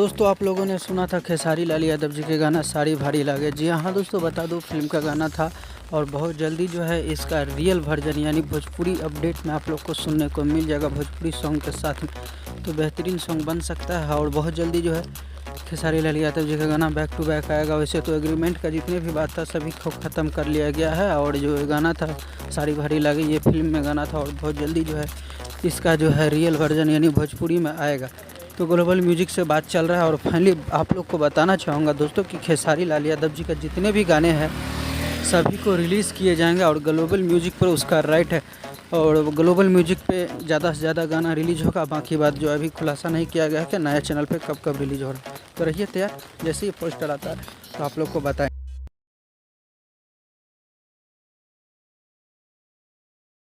दोस्तों आप लोगों ने सुना था खेसारी लाल यादव जी के गाना साड़ी भारी लागे। जी हाँ दोस्तों, बता दूं फिल्म का गाना था और बहुत जल्दी जो है इसका रियल वर्जन यानी भोजपुरी अपडेट में आप लोग को सुनने को मिल जाएगा भोजपुरी सॉन्ग के साथ में। तो बेहतरीन सॉन्ग बन सकता है और बहुत जल्दी जो है खेसारी लाल यादव जी का गाना बैक टू बैक आएगा। वैसे तो एग्रीमेंट का जितने भी बात था सभी को ख़त्म कर लिया गया है और जो ये गाना था साड़ी भारी लागे ये फिल्म में गाना था और बहुत जल्दी जो है इसका जो है रियल वर्जन यानी भोजपुरी में आएगा। तो ग्लोबल म्यूजिक से बात चल रहा है और फाइनली आप लोग को बताना चाहूँगा दोस्तों कि खेसारी लाल यादव जी का जितने भी गाने हैं सभी को रिलीज़ किए जाएंगे और ग्लोबल म्यूजिक पर उसका राइट है और ग्लोबल म्यूजिक पे ज़्यादा से ज़्यादा गाना रिलीज होगा। बाकी बात जो अभी खुलासा नहीं किया गया है कि नया चैनल पे कब कब रिलीज हो रहा है। तो रहिए तैयार, जैसे ही पोस्टर आता है तो आप लोग को बताएं।